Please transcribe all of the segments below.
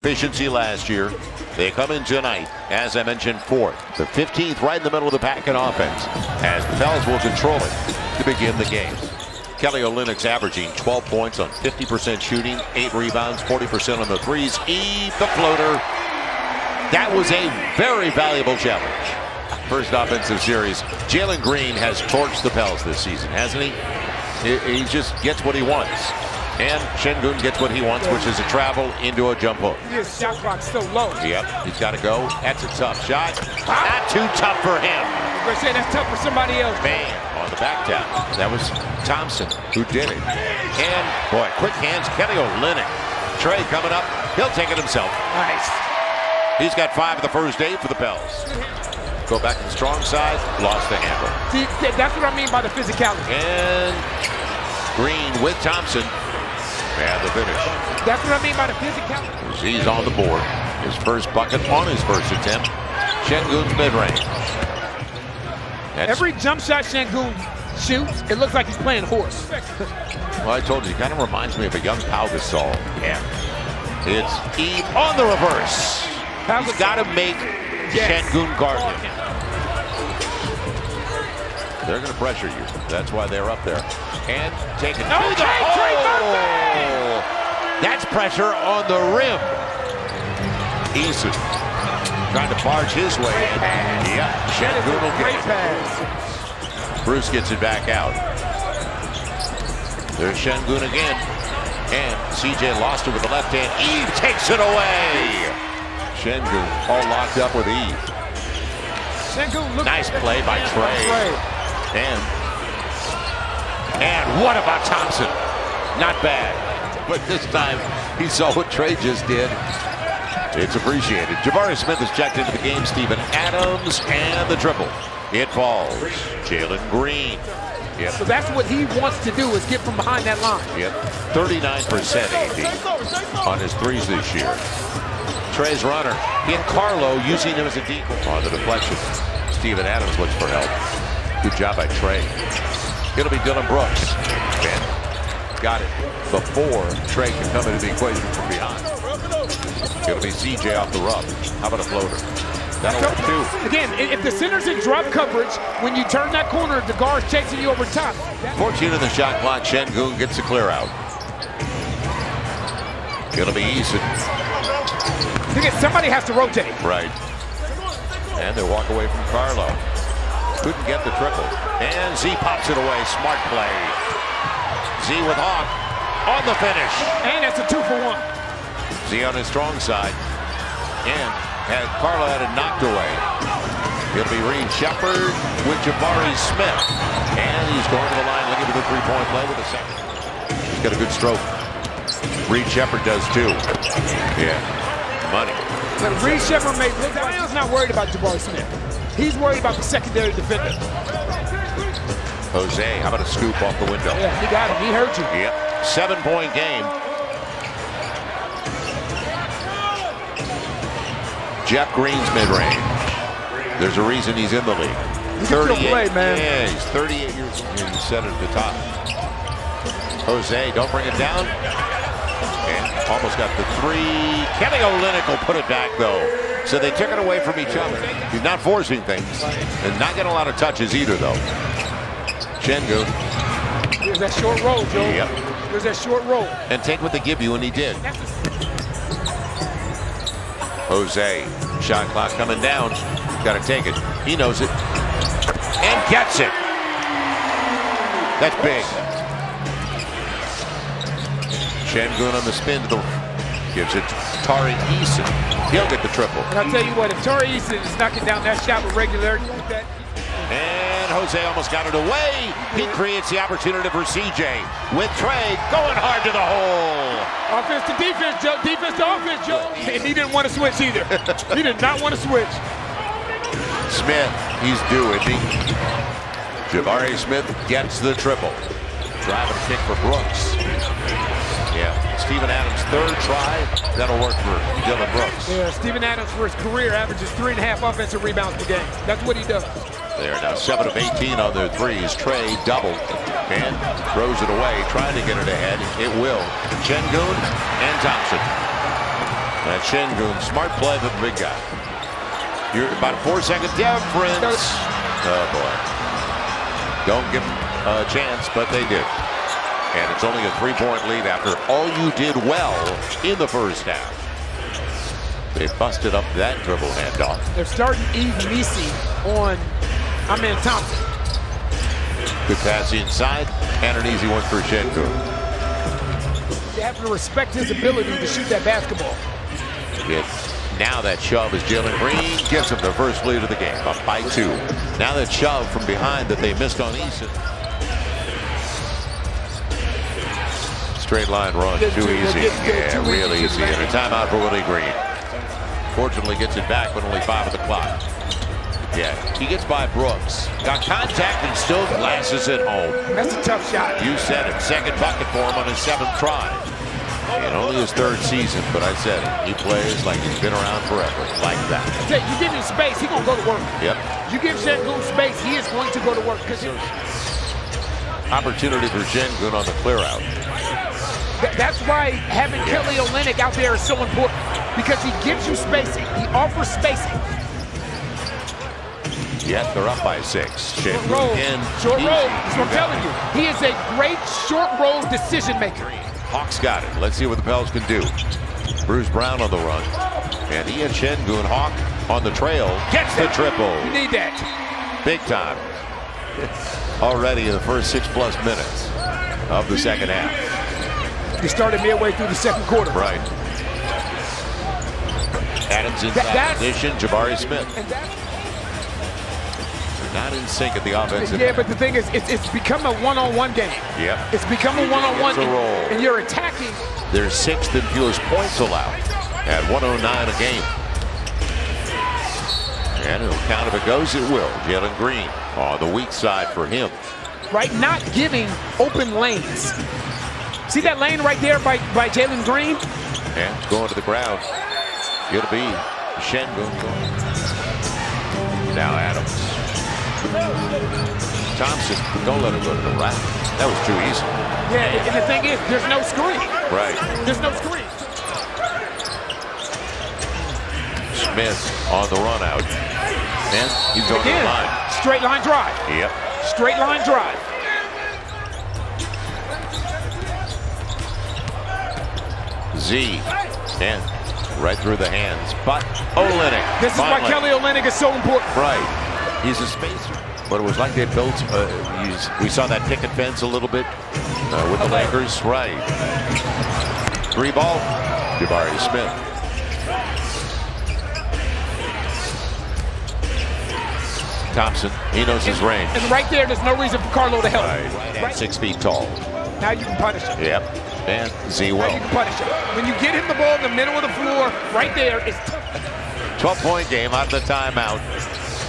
efficiency last year. They come in tonight, as I mentioned, fourth. The 15th right in the middle of the pack in offense, as the Pels will control it to begin the game. Kelly Olynyk's averaging 12 points on 50% shooting, 8 rebounds, 40% on the threes. The floater. That was a very valuable challenge. First offensive series. Jalen Green has torched the Pels this season, hasn't he? He just gets what he wants. And Şengün gets what he wants, which is a travel into a jump hook. His shot clock's still low. Yep, he's got to go. That's a tough shot. Not too tough for him. We're saying that's tough for somebody else. Man, on the back tap. That was Thompson who did it. And, boy, quick hands, Kelly Olynyk. Trey coming up. He'll take it himself. Nice. He's got 5 of the first 8 for the Pels. Go back to the strong side. Lost the handle. See, that's what I mean by the physicality. And Green with Thompson. And the finish. That's what I mean by the physicality. He's on the board. His first bucket on his first attempt. Şengün's mid-range. Every jump shot Şengün shoots, it looks like he's playing horse. Well, I told you, he kind of reminds me of a young Pau Gasol. Yeah. It's Eve on the reverse. He's got to make Şengün guard him. They're going to pressure you. That's why they're up there. And taking to the hole. That's pressure on the rim. Eason trying to barge his way in. Yeah, Şengün will get it. Bruce gets it back out. There's Şengün again. And CJ lost it with the left hand. Eve takes it away. Şengün all locked up with Eve. Nice play by Trey. And what about Thompson? Not bad. But this time, he saw what Trey just did. It's appreciated. Jabari Smith is checked into the game. Steven Adams and the triple. It falls. Jalen Green. Yep. So that's what he wants to do, is get from behind that line. Yep. 39% AD on his threes this year. Trey's runner. In Carlo using him as a decoy. On the deflection. Steven Adams looks for help. Good job by Trey. It'll be Dylan Brooks. And got it before Trey can come into the equation from behind. It'll be CJ off the rub. How about a floater? That'll work too. Again, if the center's in drop coverage, when you turn that corner, the guard's chasing you over top. 14 in the shot clock. Şengün gets the clear out. It'll be Eason. Again, somebody has to rotate. Right. And they walk away from Carlo. Couldn't get the triple. And Z pops it away. Smart play. Z with Hawk on the finish. And that's a 2-for-1. Z on his strong side. And had Carlo had it knocked away. It'll be Reed Shepard with Jabari Smith. And he's going to the line looking for the three-point play with a second. He's got a good stroke. Reed Shepard does too. Yeah. Money. But Reed Shepard made look. Zion's not worried about Jabari Smith. He's worried about the secondary defender. Jose, how about a scoop off the window? Yeah, he got him. He hurt you. Yep. 7-point game. Jeff Green's mid-range. There's a reason he's in the league. 38. Play, man. Yeah, he's 38 years old. He set it at the top. Jose, don't bring it down. And almost got the three. Kelly Olynyk will put it back, though. So they took it away from each other. He's not forcing things. And not getting a lot of touches either, though. Şengün. Here's that short roll, Joe. Yep. Here's that short roll. And take what they give you, and he did. Jose. Shot clock coming down. Got to take it. He knows it. And gets it. That's big. Şengün on the spin to the... Gives it to Tari Eason. He'll get the triple. And I'll tell you what, if Tari Eason is knocking down that shot with regularity, and Jose almost got it away. He creates the opportunity for CJ with Trey going hard to the hole. Offense to defense, Joe. Defense to offense, Joe. And he didn't want to switch either. He did not want to switch. Smith, he's due, isn't he? Jabari Smith gets the triple. Driving a kick for Brooks. Yeah, Steven Adams' third try. That'll work for Dylan Brooks. Yeah, Steven Adams for his career averages 3.5 offensive rebounds per game. That's what he does. They are now 7 of 18 on their threes. Trey doubled and throws it away, trying to get it ahead. It will. Şengün and Thompson. That Şengün, smart play of the big guy. You're about a 4-second difference. Oh boy. Don't give them a chance, but they did. And it's only a 3-point lead after all you did well in the first half. They busted up that dribble handoff. They're starting easy on Thompson. Good pass inside, and an easy one for Şengün. You have to respect his ability to shoot that basketball. Now that shove as Jalen Green gives them their first lead of the game, up by 2. Now that shove from behind that they missed on Eason. Straight line run, too easy. Yeah, real easy. And a timeout for Willie Green. Fortunately gets it back, but only 5 at the clock. Yeah, he gets by Brooks. Got contact and still glasses it home. That's a tough shot. You said it. Second bucket for him on his 7th try. And only his 3rd season, but I said it. He plays like he's been around forever, like that. You give him space, he's going to go to work. Yep. You give Şengün space, he is going to go to work. Opportunity for Şengün on the clear out. That's why having Kelly Olynyk out there is so important, because he gives you spacing. He offers spacing. Yet they're up by 6. Short roll. Short roll. That's what I'm telling you. He is a great short roll decision maker. Hawks got it. Let's see what the Pels can do. Bruce Brown on the run. And Ian Şengün, Hawk on the trail. Gets the triple. You need that. Big time. Already in the first 6+ minutes of the second half. He started midway through the second quarter. Right. Adams in position. Jabari Smith. Not in sync at the offensive. Yeah, but the thing is, it's become a one-on-one game. Yep. It's become a one-on-one. And you're attacking. They're 6th in fewest points allowed at 109 a game. And it'll count if it goes, it will. Jalen Green on the weak side for him. Right, not giving open lanes. See that lane right there by Jalen Green? Yeah, going to the ground. It'll be Şengün. Now Adams. Thompson, don't let him go to the rack. That was too easy. Yeah, and the thing is, there's no screen. Right. There's no screen. Smith on the run out. And he's going to the line. Straight line drive. Yep. Straight line drive. Z. And right through the hands. But Olynyk. This is why Kelly Olynyk is so important. Right. He's a spacer. But it was like they built, we saw that picket fence a little bit with the Lakers. Right. 3 ball. Jabari Smith. Thompson, he knows his range. And right there, there's no reason for Carlo to help. Right. 6 feet tall. Now you can punish him. Yep. And Z will. Now you can punish him. When you get him the ball in the middle of the floor, right there is 12-point game out of the timeout.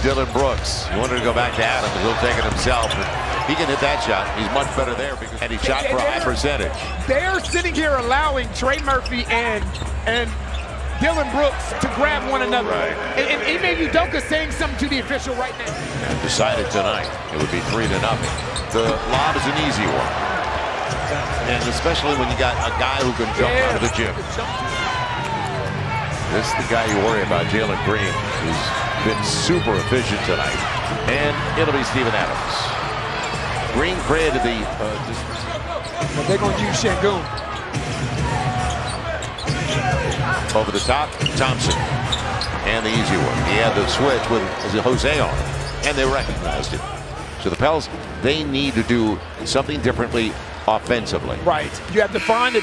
Dylan Brooks. He wanted to go back to Adams. He'll take it himself. He can hit that shot. He's much better there because and he shot for a high percentage. They're sitting here allowing Trey Murphy and Dylan Brooks to grab one another. Right. And Ime Udoka saying something to the official right now. And decided tonight it would be 3-0. The lob is an easy one. And especially when you got a guy who can jump out of the gym. This is the guy you worry about, Jalen Green, who's been super efficient tonight. And it'll be Steven Adams. Green created the... But they're going to use Şengün. Over the top, Thompson. And the easy one. He had the switch with Jose on it. And they recognized it. So the Pels, they need to do something differently offensively. Right. You have to find a